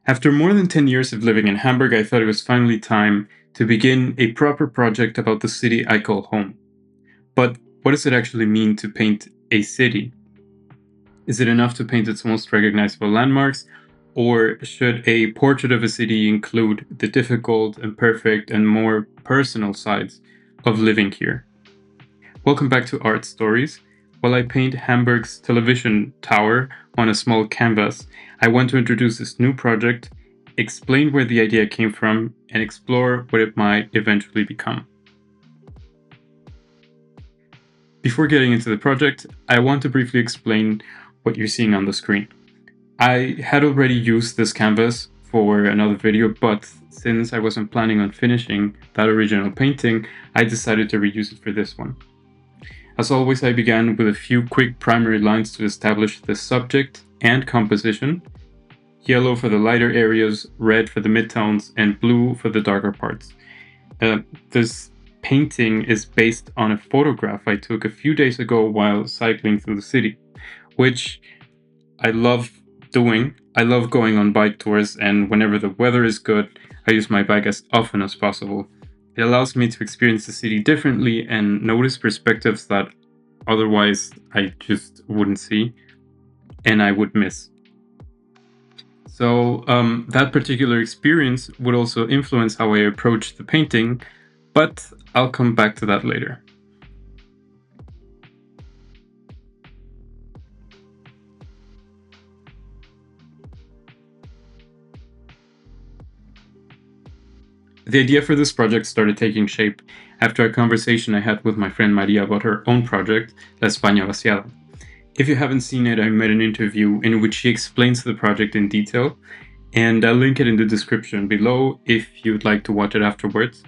After more than 10 years of living in Hamburg, I thought it was finally time to begin a proper project about the city I call home. But what does it actually mean to paint a city? Is it enough to paint its most recognizable landmarks? Or should a portrait of a city include the difficult, imperfect, and more personal sides of living here? Welcome back to Art Stories. While I paint Hamburg's television tower on a small canvas, I want to introduce this new project, explain where the idea came from, and explore what it might eventually become. Before getting into the project, I want to briefly explain what you're seeing on the screen. I had already used this canvas for another video, but since I wasn't planning on finishing that original painting, I decided to reuse it for this one. As always, I began with a few quick primary lines to establish the subject and composition. Yellow for the lighter areas, red for the midtones, and blue for the darker parts. This painting is based on a photograph I took a few days ago while cycling through the city, which I love doing. I love going on bike tours, and whenever the weather is good, I use my bike as often as possible. It allows me to experience the city differently and notice perspectives that otherwise I just wouldn't see and I would miss. So that particular experience would also influence how I approach the painting, but I'll come back to that later. The idea for this project started taking shape after a conversation I had with my friend Maria about her own project, La España Vaciada. If you haven't seen it, I made an interview in which she explains the project in detail, and I'll link it in the description below if you'd like to watch it afterwards.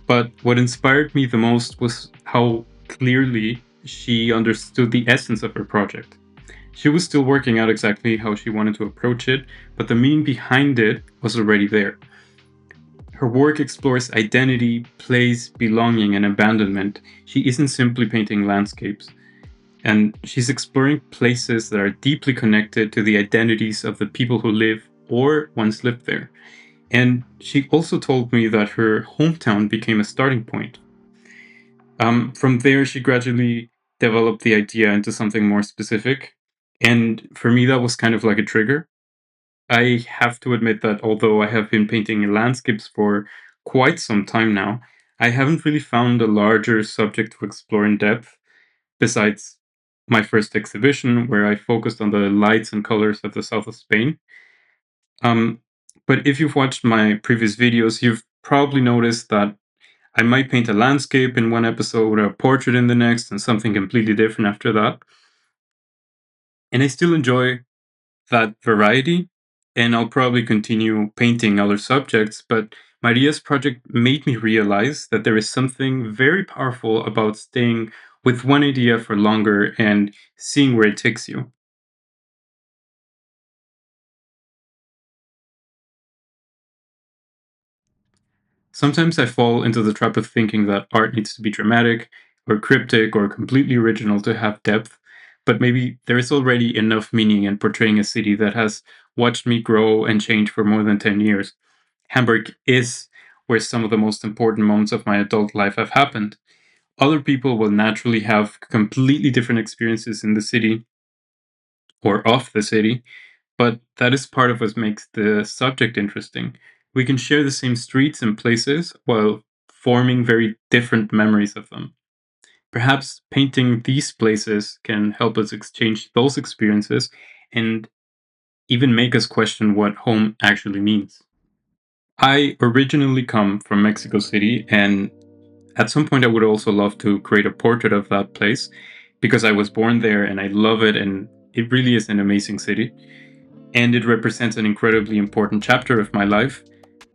But what inspired me the most was how clearly she understood the essence of her project. She was still working out exactly how she wanted to approach it, but the meaning behind it was already there. Her work explores identity, place, belonging, and abandonment. She isn't simply painting landscapes, and she's exploring places that are deeply connected to the identities of the people who live or once lived there. And she also told me that her hometown became a starting point. From there, she gradually developed the idea into something more specific. And for me, that was kind of like a trigger. I have to admit that although I have been painting landscapes for quite some time now, I haven't really found a larger subject to explore in depth, besides my first exhibition, where I focused on the lights and colors of the south of Spain. Um, but if you've watched my previous videos, you've probably noticed that I might paint a landscape in one episode, a portrait in the next, and something completely different after that. And I still enjoy that variety, and I'll probably continue painting other subjects, but Maria's project made me realize that there is something very powerful about staying with one idea for longer and seeing where it takes you. Sometimes I fall into the trap of thinking that art needs to be dramatic or cryptic or completely original to have depth, but maybe there is already enough meaning in portraying a city that has watched me grow and change for more than 10 years. Hamburg is where some of the most important moments of my adult life have happened. Other people will naturally have completely different experiences in the city or of the city, but that is part of what makes the subject interesting. We can share the same streets and places while forming very different memories of them. Perhaps painting these places can help us exchange those experiences and even make us question what home actually means. I originally come from Mexico City, and at some point I would also love to create a portrait of that place because I was born there and I love it, and it really is an amazing city. And it represents an incredibly important chapter of my life.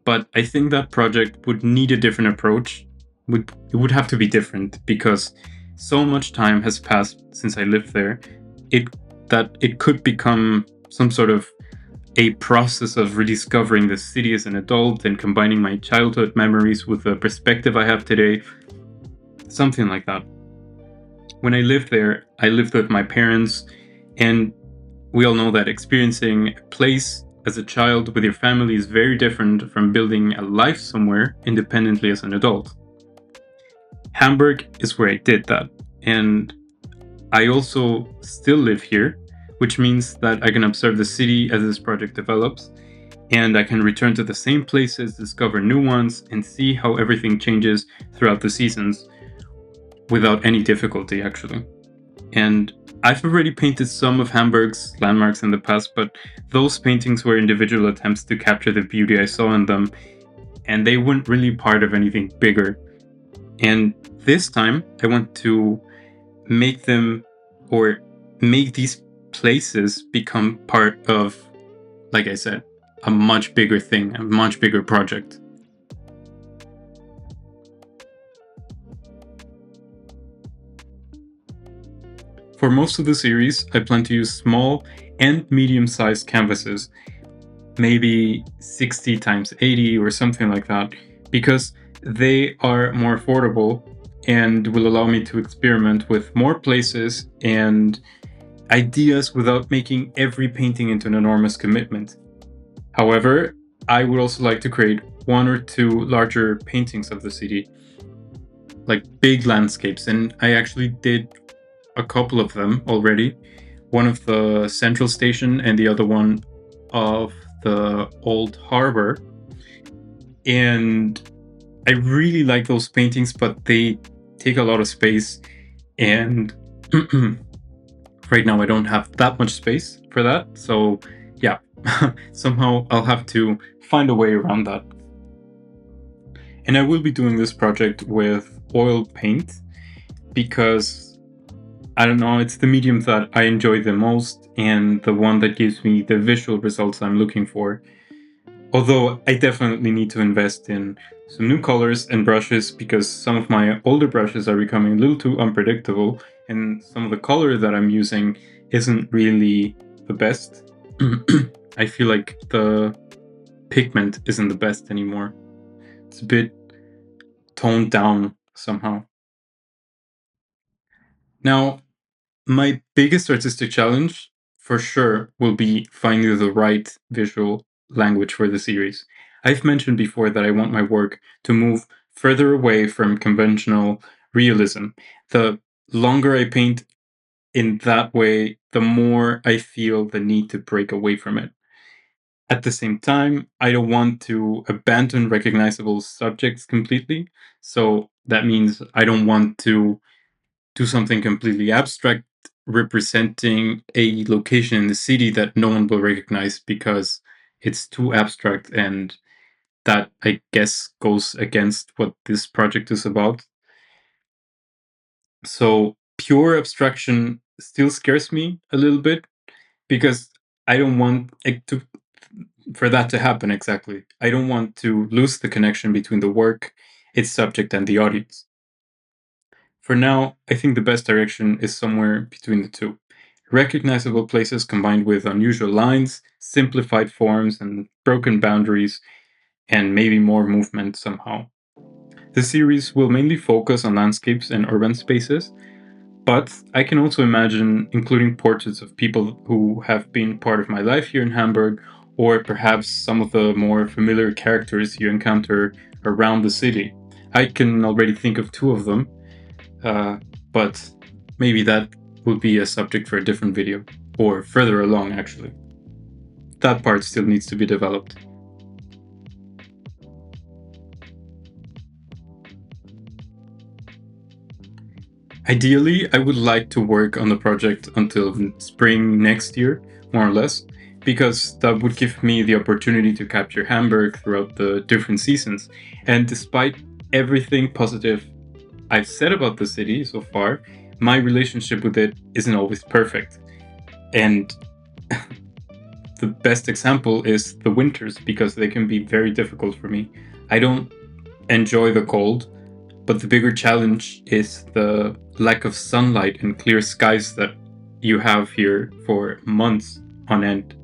But I think that project would need a different approach. It would have to be different because so much time has passed since I lived there. It that it could become some sort of a process of rediscovering the city as an adult and combining my childhood memories with the perspective I have today, something like that. When I lived there, I lived with my parents, and we all know that experiencing a place as a child with your family is very different from building a life somewhere independently as an adult. Hamburg is where I did that, and I also still live here, which means that I can observe the city as this project develops, and I can return to the same places, discover new ones, and see how everything changes throughout the seasons without any difficulty, actually. And I've already painted some of Hamburg's landmarks in the past, but those paintings were individual attempts to capture the beauty I saw in them, and they weren't really part of anything bigger. And this time, I want to make them, or make these places become part of, like I said, a much bigger thing, a much bigger project. For most of the series, I plan to use small and medium-sized canvases, maybe 60 times 80 or something like that, because they are more affordable and will allow me to experiment with more places and ideas without making every painting into an enormous commitment. However, I would also like to create one or two larger paintings of the city, like big landscapes, and I actually did a couple of them already. One of the central station and the other one of the old harbor. And I really like those paintings, but they take a lot of space, and right now I don't have that much space for that. So yeah, somehow I'll have to find a way around that. And I will be doing this project with oil paint because, I don't know, it's the medium that I enjoy the most and the one that gives me the visual results I'm looking for. Although I definitely need to invest in some new colors and brushes because some of my older brushes are becoming a little too unpredictable, and some of the color that I'm using isn't really the best. I feel like the pigment isn't the best anymore. It's a bit toned down somehow. Now, my biggest artistic challenge, for sure, will be finding the right visual language for the series. I've mentioned before that I want my work to move further away from conventional realism. The longer I paint in that way, the more I feel the need to break away from it. At the same time, I don't want to abandon recognizable subjects completely. So that means I don't want to do something completely abstract representing a location in the city that no one will recognize because it's too abstract, and that, I guess, goes against what this project is about. So pure abstraction still scares me a little bit because I don't want it to for that to happen exactly. I don't want to lose the connection between the work, its subject, and the audience. For now, I think the best direction is somewhere between the two. Recognizable places combined with unusual lines, simplified forms, and broken boundaries, and maybe more movement somehow. The series will mainly focus on landscapes and urban spaces, but I can also imagine including portraits of people who have been part of my life here in Hamburg, or perhaps some of the more familiar characters you encounter around the city. I can already think of two of them, uh, but maybe that will be a subject for a different video, or further along actually. That part still needs to be developed. Ideally, I would like to work on the project until spring next year, more or less, because that would give me the opportunity to capture Hamburg throughout the different seasons. And despite everything positive I've said about the city so far, my relationship with it isn't always perfect. And the best example is the winters, because they can be very difficult for me. I don't enjoy the cold, but the bigger challenge is the lack of sunlight and clear skies that you have here for months on end.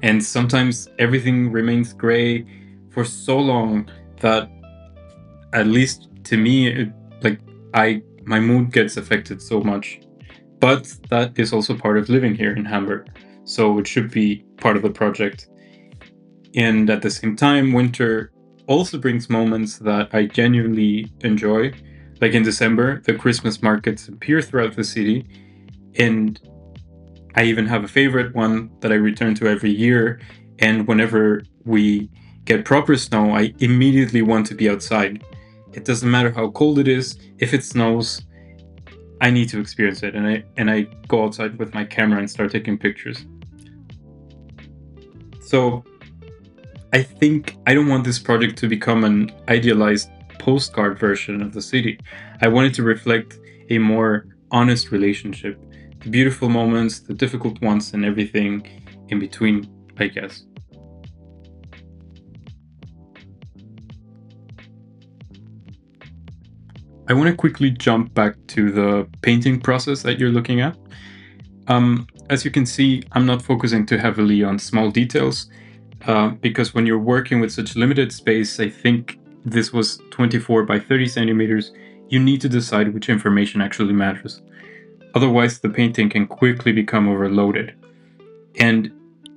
And sometimes everything remains gray for so long that, at least to me, my mood gets affected so much. But that is also part of living here in Hamburg. so it should be part of the project. And at the same time, winter also brings moments that I genuinely enjoy. Like in December, the Christmas markets appear throughout the city, and I even have a favorite one that I return to every year. And whenever we get proper snow, I immediately want to be outside. It doesn't matter how cold it is. If it snows, I need to experience it, and I go outside with my camera and start taking pictures. So I think I don't want this project to become an idealized postcard version of the city. I want it to reflect a more honest relationship, the beautiful moments, the difficult ones, and everything in between, I guess. I want to quickly jump back to the painting process that you're looking at. As you can see, I'm not focusing too heavily on small details because when you're working with such limited space, I think this was 24 by 30 centimeters, you need to decide which information actually matters. Otherwise, the painting can quickly become overloaded. And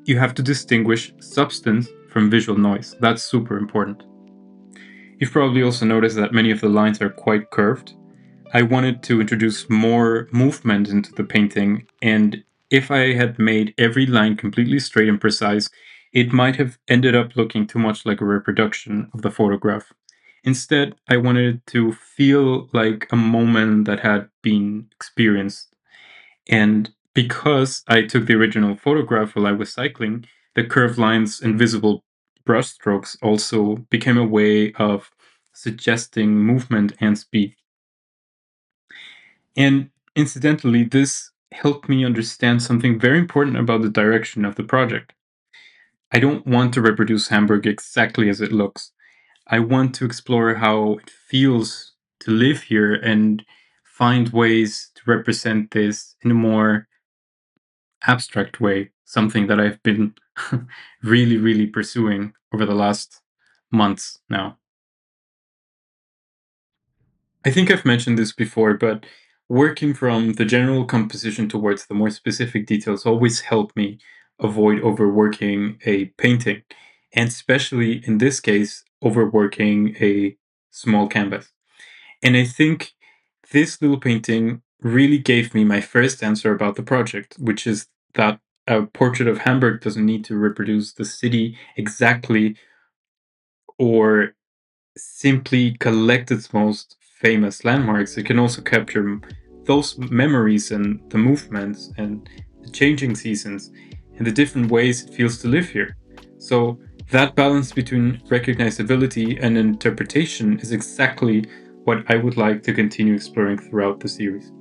you have to distinguish substance from visual noise. That's super important. You've probably also noticed that many of the lines are quite curved. I wanted to introduce more movement into the painting, and if I had made every line completely straight and precise, it might have ended up looking too much like a reproduction of the photograph. Instead, I wanted it to feel like a moment that had been experienced. And because I took the original photograph while I was cycling, the curved lines and visible brushstrokes also became a way of suggesting movement and speed. And incidentally, this helped me understand something very important about the direction of the project. I don't want to reproduce Hamburg exactly as it looks. I want to explore how it feels to live here and find ways to represent this in a more abstract way, something that I've been really, really pursuing over the last months now. I think I've mentioned this before, but working from the general composition towards the more specific details always helped me avoid overworking a painting, and especially in this case, overworking a small canvas. And I think this little painting really gave me my first answer about the project, which is that a portrait of Hamburg doesn't need to reproduce the city exactly or simply collect its most famous landmarks. It can also capture those memories and the movements and the changing seasons and the different ways it feels to live here. So, that balance between recognizability and interpretation is exactly what I would like to continue exploring throughout the series.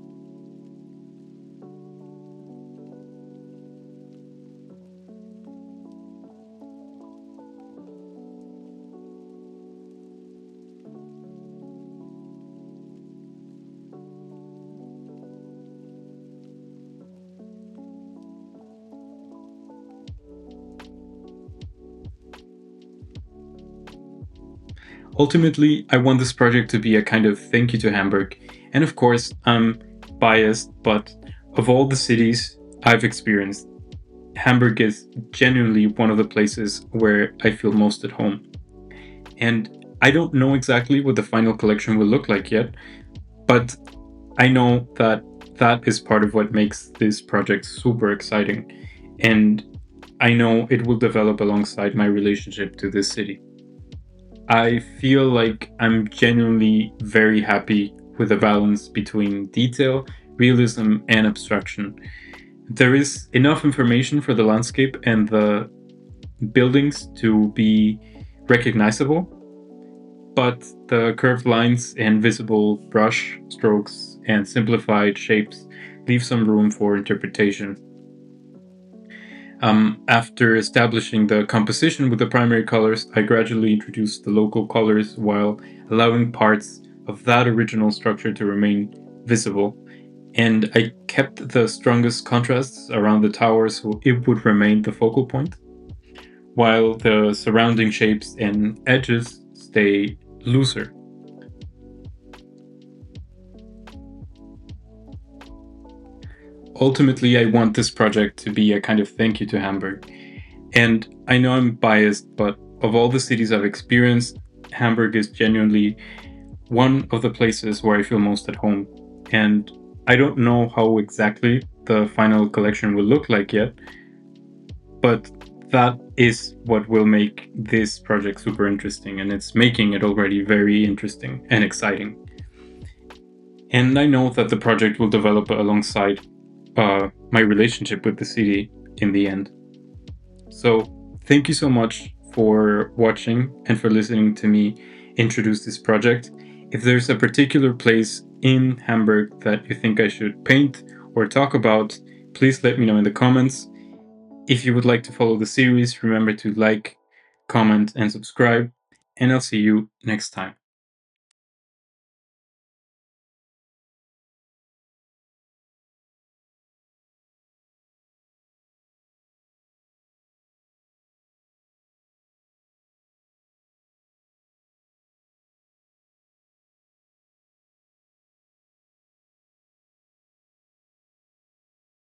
Ultimately, I want this project to be a kind of thank you to Hamburg. And of course, I'm biased, but of all the cities I've experienced, Hamburg is genuinely one of the places where I feel most at home. And I don't know exactly what the final collection will look like yet, but I know that that is part of what makes this project super exciting. And I know it will develop alongside my relationship to this city. I feel like I'm genuinely very happy with the balance between detail, realism, and abstraction. There is enough information for the landscape and the buildings to be recognizable, but the curved lines and visible brush strokes and simplified shapes leave some room for interpretation. After establishing the composition with the primary colors, I gradually introduced the local colors while allowing parts of that original structure to remain visible. And I kept the strongest contrasts around the tower so it would remain the focal point, while the surrounding shapes and edges stay looser. ultimately, I want this project to be a kind of thank you to Hamburg. And I know I'm biased, but of all the cities I've experienced, Hamburg is genuinely one of the places where I feel most at home. And I don't know how exactly the final collection will look like yet, but that is what will make this project super interesting, and it's making it already very interesting and exciting. And I know that the project will develop alongside my relationship with the city in the end. So thank you so much for watching and for listening to me introduce this project. If there's a particular place in Hamburg that you think I should paint or talk about, please let me know in the comments. If you would like to follow the series, remember to like, comment, and subscribe, and I'll see you next time.